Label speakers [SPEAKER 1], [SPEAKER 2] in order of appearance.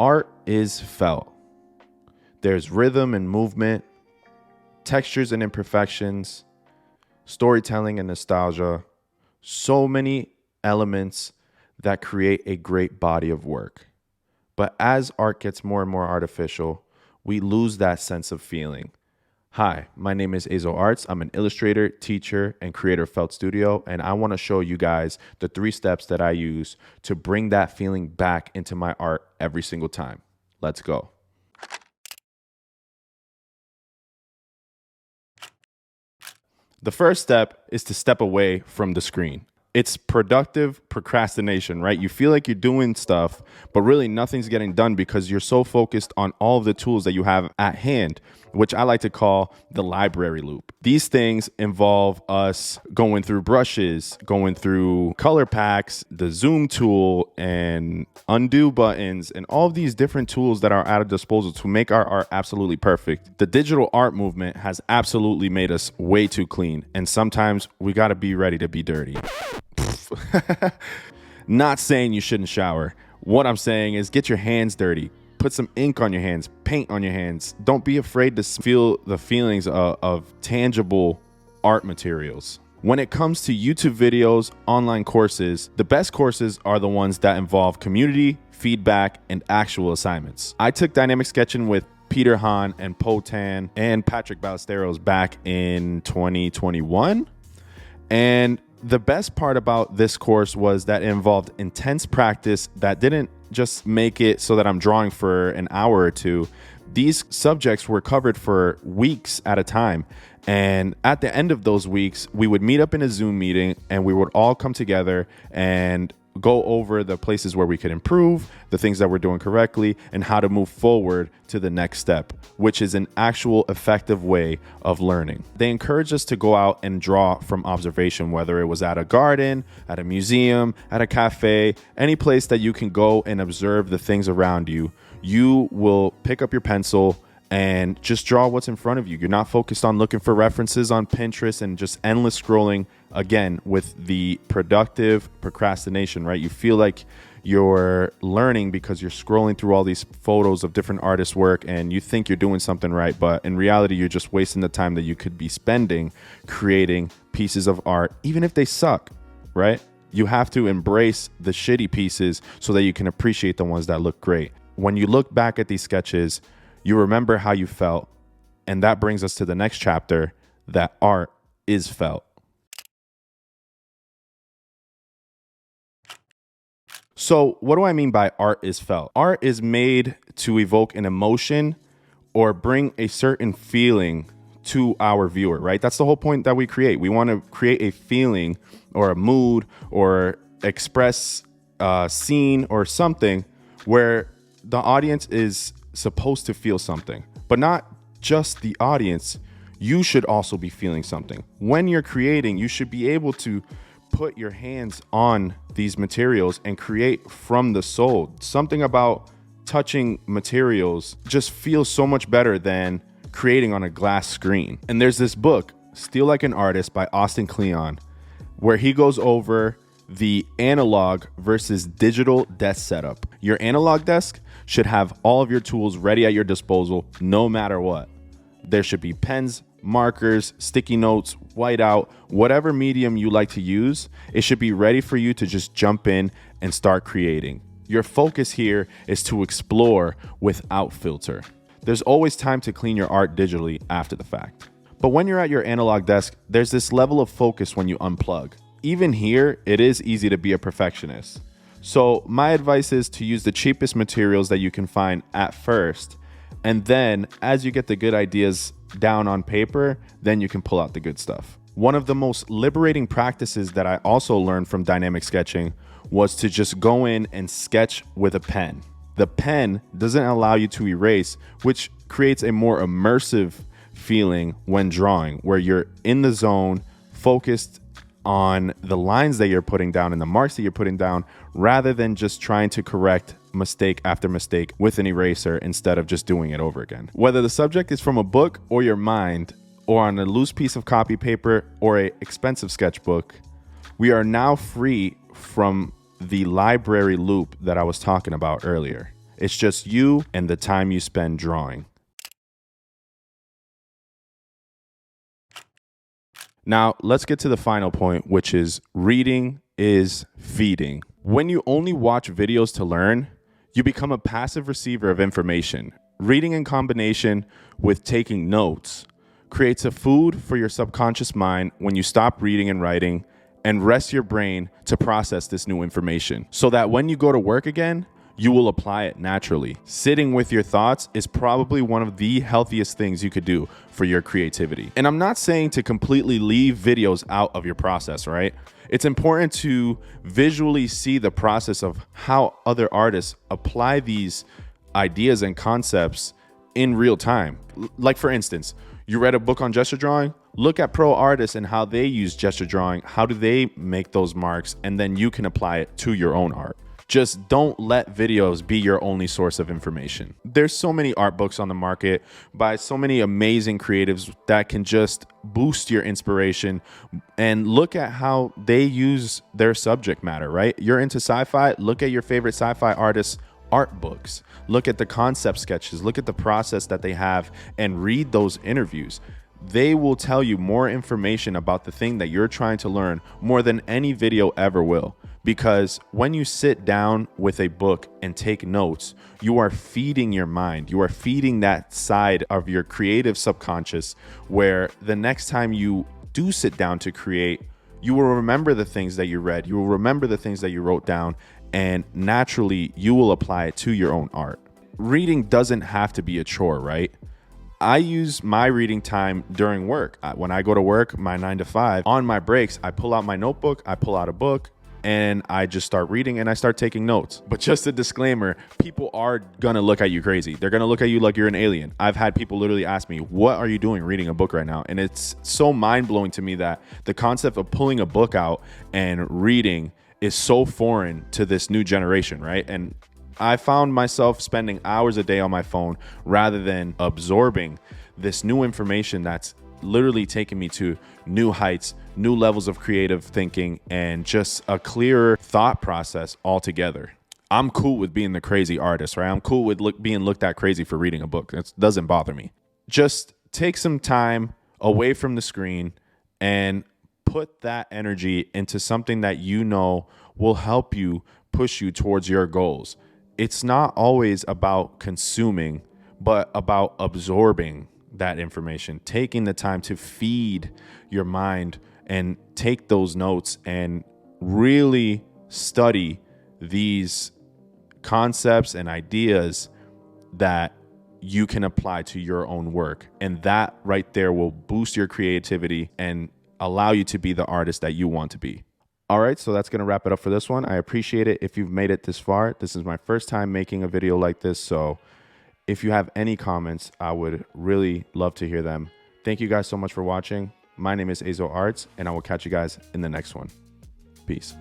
[SPEAKER 1] Art is felt. There's rhythm and movement, textures and imperfections, storytelling and nostalgia, so many elements that create a great body of work. But as art gets more and more artificial, we lose that sense of feeling. Hi, my name is Azo Arts. I'm an illustrator, teacher, and creator of Felt Studio, and I want to show you guys the 3 steps that I use to bring that feeling back into my art every single time. Let's go. The first step is to step away from the screen. It's productive procrastination, right? You feel like you're doing stuff, but really nothing's getting done because you're so focused on all of the tools that you have at hand, which I like to call the library loop. These things involve us going through brushes, going through color packs, the zoom tool, and undo buttons, and all of these different tools that are at our disposal to make our art absolutely perfect. The digital art movement has absolutely made us way too clean, and sometimes we gotta be ready to be dirty. Not saying you shouldn't shower. What I'm saying is get your hands dirty. Put some ink on your hands, paint on your hands. Don't be afraid to feel the feelings of tangible art materials. When it comes to YouTube videos, online courses, the best courses are the ones that involve community, feedback, and actual assignments. I took dynamic sketching with Peter Hahn and Po Tan and Patrick Ballesteros back in 2021. And the best part about this course was that it involved intense practice that didn't just make it so that I'm drawing for an hour or two. These subjects were covered for weeks at a time. And at the end of those weeks, we would meet up in a Zoom meeting and we would all come together and go over the places where we could improve, the things that we're doing correctly, and how to move forward to the next step, which is an actual effective way of learning. They encouraged us to go out and draw from observation, whether it was at a garden, at a museum, at a cafe, any place that you can go and observe the things around you. You will pick up your pencil and just draw what's in front of you. You're not focused on looking for references on Pinterest and just endless scrolling. Again, with the productive procrastination, right? You feel like you're learning because you're scrolling through all these photos of different artists' work and you think you're doing something right, but in reality, you're just wasting the time that you could be spending creating pieces of art, even if they suck, right? You have to embrace the shitty pieces so that you can appreciate the ones that look great. When you look back at these sketches, you remember how you felt. And that brings us to the next chapter, that art is felt. So what do I mean by art is felt? Art is made to evoke an emotion or bring a certain feeling to our viewer, right? That's the whole point that we create. We want to create a feeling or a mood or express a scene or something where the audience is supposed to feel something, but not just the audience. You should also be feeling something. When you're creating, you should be able to put your hands on these materials and create from the soul. Something about touching materials just feels so much better than creating on a glass screen. And there's this book, Steal Like an Artist by Austin Kleon, where he goes over the analog versus digital desk setup. Your analog desk should have all of your tools ready at your disposal, no matter what. There should be pens, markers, sticky notes, whiteout, whatever medium you like to use. It should be ready for you to just jump in and start creating. Your focus here is to explore without filter. There's always time to clean your art digitally after the fact. But when you're at your analog desk, there's this level of focus when you unplug. Even here, it is easy to be a perfectionist. So my advice is to use the cheapest materials that you can find at first. And then as you get the good ideas down on paper, then you can pull out the good stuff. One of the most liberating practices that I also learned from dynamic sketching was to just go in and sketch with a pen. The pen doesn't allow you to erase, which creates a more immersive feeling when drawing, where you're in the zone, focused on the lines that you're putting down and the marks that you're putting down, rather than just trying to correct mistake after mistake with an eraser instead of just doing it over again. Whether the subject is from a book or your mind, or on a loose piece of copy paper or an expensive sketchbook, we are now free from the library loop that I was talking about earlier. It's just you and the time you spend drawing. Now, let's get to the final point, which is reading is feeding. When you only watch videos to learn, you become a passive receiver of information. Reading in combination with taking notes creates a food for your subconscious mind when you stop reading and writing and rest your brain to process this new information so that when you go to work again, you will apply it naturally. Sitting with your thoughts is probably one of the healthiest things you could do for your creativity. And I'm not saying to completely leave videos out of your process, right? It's important to visually see the process of how other artists apply these ideas and concepts in real time. Like for instance, you read a book on gesture drawing, look at pro artists and how they use gesture drawing. How do they make those marks? And then you can apply it to your own art. Just don't let videos be your only source of information. There's so many art books on the market by so many amazing creatives that can just boost your inspiration, and look at how they use their subject matter, right? You're into sci-fi, look at your favorite sci-fi artists' art books. Look at the concept sketches, look at the process that they have, and read those interviews. They will tell you more information about the thing that you're trying to learn more than any video ever will. Because when you sit down with a book and take notes, you are feeding your mind. You are feeding that side of your creative subconscious where the next time you do sit down to create, you will remember the things that you read. You will remember the things that you wrote down, and naturally you will apply it to your own art. Reading doesn't have to be a chore, right? I use my reading time during work. When I go to work, my 9 to 5, on my breaks, I pull out my notebook, I pull out a book, and I just start reading and I start taking notes. But just a disclaimer, people are gonna look at you crazy. They're gonna look at you like you're an alien. I've had people literally ask me, what are you doing reading a book right now? And it's so mind-blowing to me that the concept of pulling a book out and reading is so foreign to this new generation, right? And I found myself spending hours a day on my phone rather than absorbing this new information that's literally taking me to new heights, new levels of creative thinking, and just a clearer thought process altogether. I'm cool with being the crazy artist, right? I'm cool with being looked at crazy for reading a book. It doesn't bother me. Just take some time away from the screen and put that energy into something that you know will help you push you towards your goals. It's not always about consuming, but about absorbing that information, taking the time to feed your mind and take those notes and really study these concepts and ideas that you can apply to your own work. And that right there will boost your creativity and allow you to be the artist that you want to be. All right, so that's going to wrap it up for this one. I appreciate it if you've made it this far. This is my first time making a video like this, so if you have any comments, I would really love to hear them. Thank you guys so much for watching. My name is Azo Arts, and I will catch you guys in the next one. Peace.